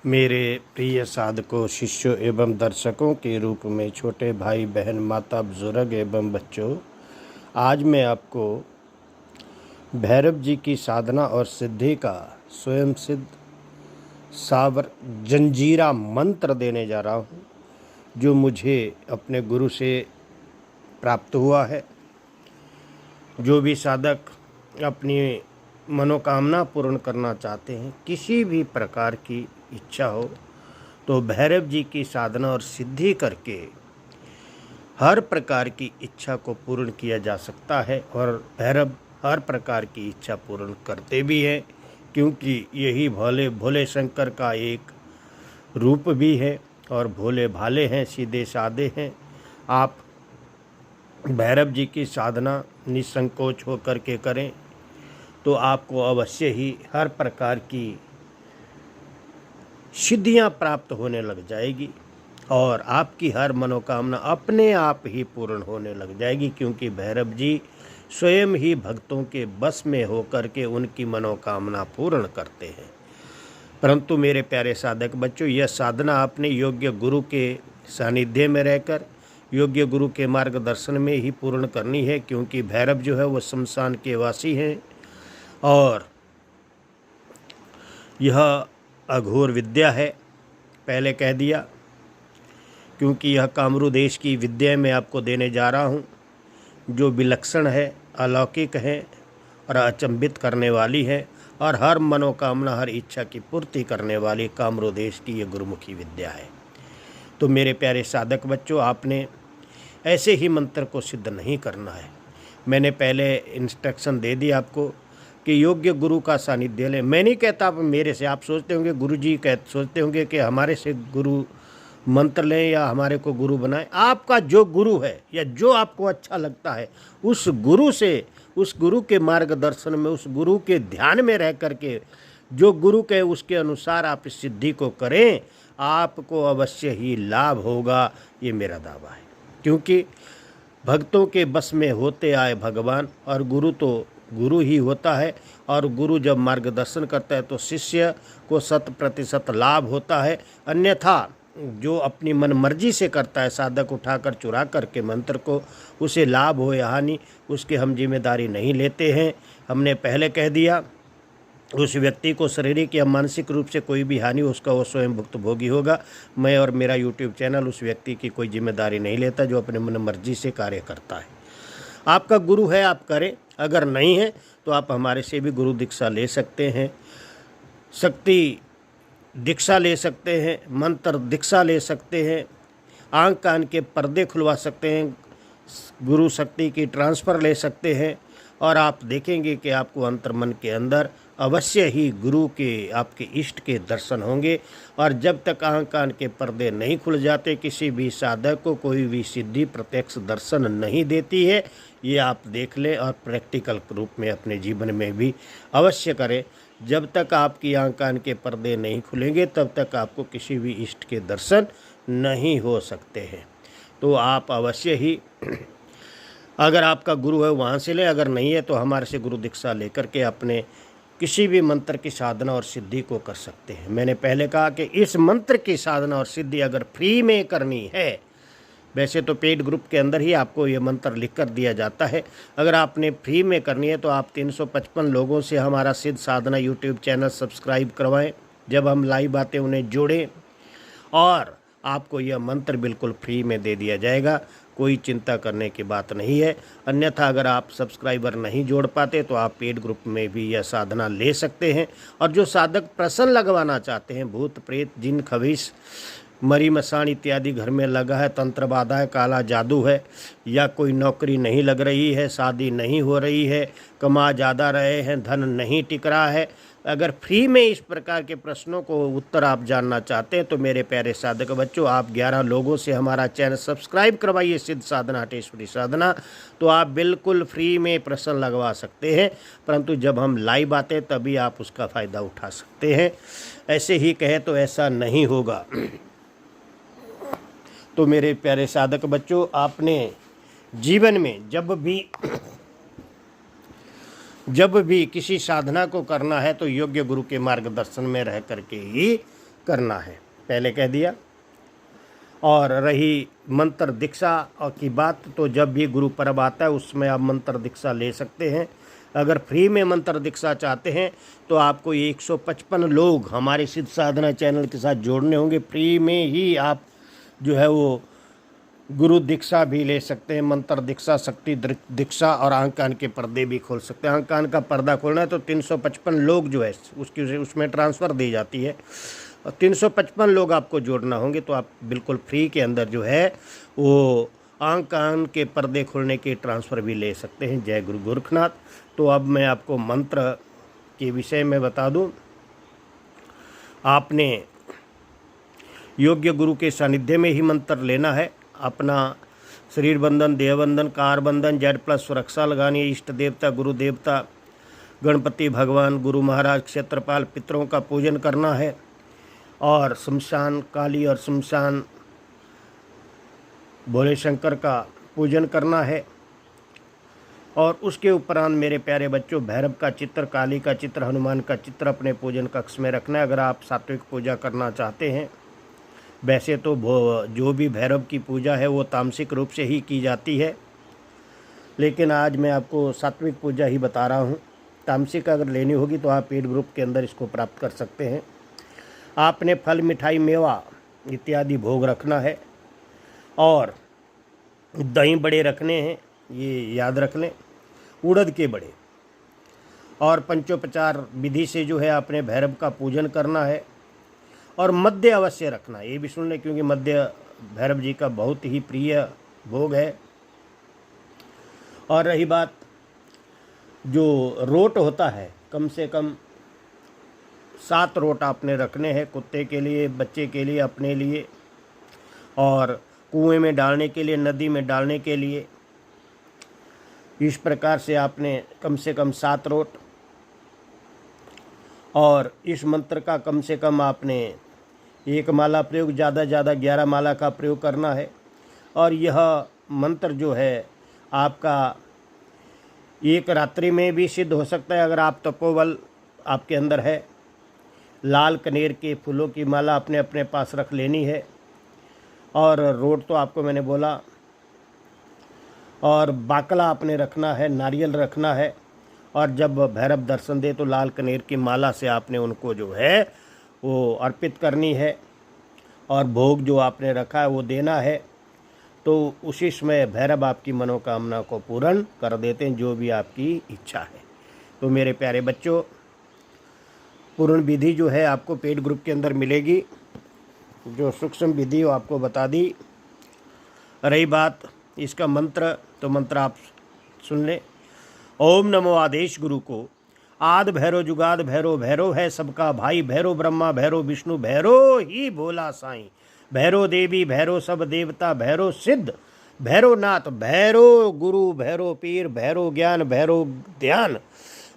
मेरे प्रिय साधकों, शिष्यों एवं दर्शकों के रूप में छोटे भाई बहन, माता, बुजुर्ग एवं बच्चों, आज मैं आपको भैरव जी की साधना और सिद्धि का स्वयं सिद्ध सावर जंजीरा मंत्र देने जा रहा हूँ, जो मुझे अपने गुरु से प्राप्त हुआ है। जो भी साधक अपनी मनोकामना पूर्ण करना चाहते हैं, किसी भी प्रकार की इच्छा हो, तो भैरव जी की साधना और सिद्धि करके हर प्रकार की इच्छा को पूर्ण किया जा सकता है। और भैरव हर प्रकार की इच्छा पूर्ण करते भी हैं, क्योंकि यही भोले भोले शंकर का एक रूप भी है और भोले भाले हैं, सीधे साधे हैं। आप भैरव जी की साधना निसंकोच होकर के करें तो आपको अवश्य ही हर प्रकार की सिद्धियां प्राप्त होने लग जाएगी और आपकी हर मनोकामना अपने आप ही पूर्ण होने लग जाएगी, क्योंकि भैरव जी स्वयं ही भक्तों के बस में होकर के उनकी मनोकामना पूर्ण करते हैं। परंतु मेरे प्यारे साधक बच्चों, यह साधना आपने योग्य गुरु के सानिध्य में रहकर योग्य गुरु के मार्गदर्शन में ही पूर्ण करनी है, क्योंकि भैरव जो है वो शमशान के वासी हैं और यह अघोर विद्या है, पहले कह दिया, क्योंकि यह कामरू देश की विद्या मैं आपको देने जा रहा हूँ, जो विलक्षण है, अलौकिक है और अचंभित करने वाली है और हर मनोकामना, हर इच्छा की पूर्ति करने वाली कामरू देश की यह गुरुमुखी विद्या है। तो मेरे प्यारे साधक बच्चों, आपने ऐसे ही मंत्र को सिद्ध नहीं करना है। मैंने पहले इंस्ट्रक्शन दे दी आपको कि योग्य गुरु का सानिध्य लें। मैं नहीं कहता आप मेरे से, आप सोचते होंगे गुरु जी सोचते होंगे कि हमारे से गुरु मंत्र लें या हमारे को गुरु बनाएं। आपका जो गुरु है या जो आपको अच्छा लगता है, उस गुरु से, उस गुरु के मार्गदर्शन में, उस गुरु के ध्यान में रह करके जो गुरु कहे उसके अनुसार आप इस सिद्धि को करें, आपको अवश्य ही लाभ होगा, ये मेरा दावा है। क्योंकि भक्तों के बस में होते आए भगवान, और गुरु तो गुरु ही होता है, और गुरु जब मार्गदर्शन करता है तो शिष्य को 100% लाभ होता है। अन्यथा जो अपनी मन मर्जी से करता है, साधक उठाकर चुरा करके मंत्र को, उसे लाभ हो या हानि उसकी हम जिम्मेदारी नहीं लेते हैं। हमने पहले कह दिया, उस व्यक्ति को शारीरिक या मानसिक रूप से कोई भी हानि, उसका वो स्वयं भुक्तभोगी होगा। मैं और मेरा यूट्यूब चैनल उस व्यक्ति की कोई जिम्मेदारी नहीं लेता जो अपने मन मर्जी से कार्य करता है। आपका गुरु है, आप करें, अगर नहीं है तो आप हमारे से भी गुरु दीक्षा ले सकते हैं, शक्ति दीक्षा ले सकते हैं, मंत्र दीक्षा ले सकते हैं, आँख कान के पर्दे खुलवा सकते हैं, गुरु शक्ति की ट्रांसफ़र ले सकते हैं, और आप देखेंगे कि आपको अंतर्मन के अंदर अवश्य ही गुरु के, आपके इष्ट के दर्शन होंगे। और जब तक आँख कान के पर्दे नहीं खुल जाते, किसी भी साधक को कोई भी सिद्धि प्रत्यक्ष दर्शन नहीं देती है। ये आप देख लें और प्रैक्टिकल रूप में अपने जीवन में भी अवश्य करें। जब तक आपकी आँख कान के पर्दे नहीं खुलेंगे, तब तक आपको किसी भी इष्ट के दर्शन नहीं हो सकते हैं। तो आप अवश्य ही, अगर आपका गुरु है वहाँ से लें, अगर नहीं है तो हमारे से गुरु दीक्षा लेकर के अपने किसी भी मंत्र की साधना और सिद्धि को कर सकते हैं। मैंने पहले कहा कि इस मंत्र की साधना और सिद्धि अगर फ्री में करनी है, वैसे तो पेड ग्रुप के अंदर ही आपको ये मंत्र लिख कर दिया जाता है, अगर आपने फ्री में करनी है तो आप 355 लोगों से हमारा सिद्ध साधना यूट्यूब चैनल सब्सक्राइब करवाएं। जब हम लाइव आते उन्हें जोड़ें और आपको यह मंत्र बिल्कुल फ्री में दे दिया जाएगा, कोई चिंता करने की बात नहीं है। अन्यथा अगर आप सब्सक्राइबर नहीं जोड़ पाते तो आप पेड ग्रुप में भी यह साधना ले सकते हैं। और जो साधक प्रश्न लगवाना चाहते हैं, भूत प्रेत जिन खबीस मरी मसान इत्यादि घर में लगा है, तंत्र बाधा है, काला जादू है, या कोई नौकरी नहीं लग रही है, शादी नहीं हो रही है, कमा ज़्यादा रहे हैं, धन नहीं टिक रहा है, अगर फ्री में इस प्रकार के प्रश्नों को उत्तर आप जानना चाहते हैं तो मेरे प्यारे साधक बच्चों, आप 11 लोगों से हमारा चैनल सब्सक्राइब करवाइए, सिद्ध साधना हटेश्वरी साधना, तो आप बिल्कुल फ्री में प्रश्न लगवा सकते हैं। परंतु जब हम लाइव आते हैं तभी आप उसका फ़ायदा उठा सकते हैं। ऐसे ही कहे तो ऐसा नहीं होगा। तो मेरे प्यारे साधक बच्चों, आपने जीवन में जब भी किसी साधना को करना है तो योग्य गुरु के मार्गदर्शन में रह करके ही करना है, पहले कह दिया। और रही मंत्र दीक्षा की बात, तो जब भी गुरु पर्व आता है उसमें आप मंत्र दीक्षा ले सकते हैं। अगर फ्री में मंत्र दीक्षा चाहते हैं तो आपको 155 लोग हमारे सिद्ध साधना चैनल के साथ जोड़ने होंगे। फ्री में ही आप जो है वो गुरु दीक्षा भी ले सकते हैं, मंत्र दीक्षा, शक्ति दीक्षा, और आंख कान के पर्दे भी खोल सकते हैं। आंख कान का पर्दा खोलना है तो 355 लोग जो है उसमें ट्रांसफ़र दी जाती है, और 355 लोग आपको जोड़ना होंगे। तो आप बिल्कुल फ्री के अंदर जो है वो आंख कान के पर्दे खोलने के ट्रांसफ़र भी ले सकते हैं। जय गुरु गोरखनाथ। तो अब मैं आपको मंत्र के विषय में बता दूं। आपने योग्य गुरु के सानिध्य में ही मंत्र लेना है। अपना शरीर बंधन, देह बंधन, कार बंधन, Z+ सुरक्षा लगानी है। इष्ट देवता, गुरु देवता, गणपति भगवान, गुरु महाराज, क्षेत्रपाल, पितरों का पूजन करना है। और शमशान काली और शमशान भोले शंकर का पूजन करना है। और उसके उपरांत मेरे प्यारे बच्चों, भैरव का चित्र, काली का चित्र, हनुमान का चित्र अपने पूजन कक्ष में रखना है। अगर आप सात्विक पूजा करना चाहते हैं, वैसे तो जो भी भैरव की पूजा है वो तामसिक रूप से ही की जाती है, लेकिन आज मैं आपको सात्विक पूजा ही बता रहा हूँ। तामसिक अगर लेनी होगी तो आप पेड ग्रुप के अंदर इसको प्राप्त कर सकते हैं। आपने फल, मिठाई, मेवा इत्यादि भोग रखना है, और दही बड़े रखने हैं, ये याद रख लें, उड़द के बड़े। और पंचोपचार विधि से जो है आपने भैरव का पूजन करना है। और मद्य अवश्य रखना है, ये भी सुन लें, क्योंकि मद्य भैरव जी का बहुत ही प्रिय भोग है। और रही बात जो रोट होता है, कम से कम 7 रोट आपने रखने हैं, कुत्ते के लिए, बच्चे के लिए, अपने लिए, और कुएं में डालने के लिए, नदी में डालने के लिए। इस प्रकार से आपने कम से कम 7 रोट, और इस मंत्र का कम से कम आपने 1 माला प्रयोग, ज़्यादा 11 माला का प्रयोग करना है। और यह मंत्र जो है आपका एक रात्रि में भी सिद्ध हो सकता है, अगर आप तपोबल आपके अंदर है। लाल कनेर के फूलों की माला आपने अपने पास रख लेनी है। और रोट तो आपको मैंने बोला, और बाकला आपने रखना है, नारियल रखना है। और जब भैरव दर्शन दे तो लाल कनेर की माला से आपने उनको जो है वो अर्पित करनी है, और भोग जो आपने रखा है वो देना है। तो उसी समय भैरव आपकी मनोकामना को पूर्ण कर देते हैं, जो भी आपकी इच्छा है। तो मेरे प्यारे बच्चों, पूर्ण विधि जो है आपको पेड ग्रुप के अंदर मिलेगी, जो सूक्ष्म विधि आपको बता दी। रही बात इसका मंत्र, तो मंत्र आप सुन लें। ओम नमो आदेश गुरु को। आद भैरो जुगाद भैरो, भैरो है सबका भाई, भैरो ब्रह्मा भैरो विष्णु, भैरो ही भोला साईं, भैरो देवी भैरो सब देवता, भैरो सिद्ध भैरो नाथ, भैरो गुरु भैरो पीर, भैरो ज्ञान भैरो ध्यान,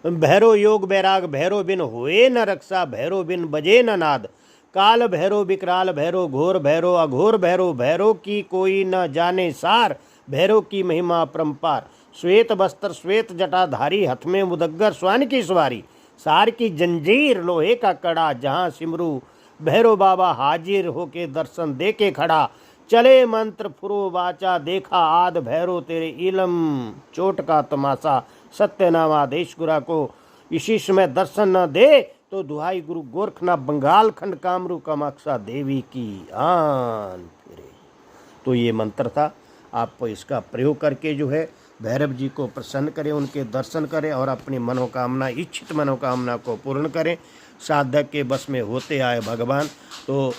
भैरो योग बैराग, भैरो बिन हुए न रक्षा, भैरो बिन बजे न नाद, काल भैरो विकराल भैरो, घोर भैरो अघोर भैरो, भैरो की कोई न जाने सार, भैरो की महिमा अपरंपार, श्वेत वस्त्र श्वेत जटाधारी, हाथ में मुदग्गर स्वान की सवारी, सार की जंजीर लोहे का कड़ा, जहाँ सिमरू भैरो बाबा हाजिर होके दर्शन दे के खड़ा, चले मंत्र फुरो वाचा, देखा आद भैरो तेरे इलम, चोट का तमाशा, सत्यनाम आदेश गुरा को, इसी समय दर्शन न दे तो दुहाई गुरु गोरखनाथ, बंगाल खंड कामरू कामाक्षा देवी की आन फिरे। तो ये मंत्र था। आप इसका प्रयोग करके जो है भैरव जी को प्रसन्न करें, उनके दर्शन करें, और अपनी मनोकामना, इच्छित मनोकामना को पूर्ण करें। साधक के बस में होते आए भगवान। तो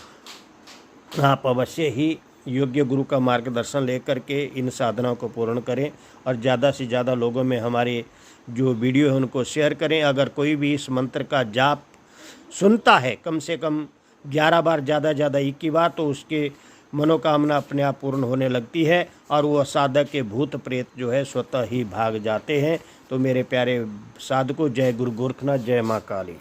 आप अवश्य ही योग्य गुरु का मार्गदर्शन लेकर के इन साधनाओं को पूर्ण करें, और ज़्यादा से ज़्यादा लोगों में हमारे जो वीडियो है उनको शेयर करें। अगर कोई भी इस मंत्र का जाप सुनता है कम से कम 11 बार, ज़्यादा 21 बार, तो उसके मनोकामना अपने आप पूर्ण होने लगती है, और वह साधक के भूत प्रेत जो है स्वतः ही भाग जाते हैं। तो मेरे प्यारे साधकों, जय गुरु गोरखनाथ, जय माँ काली।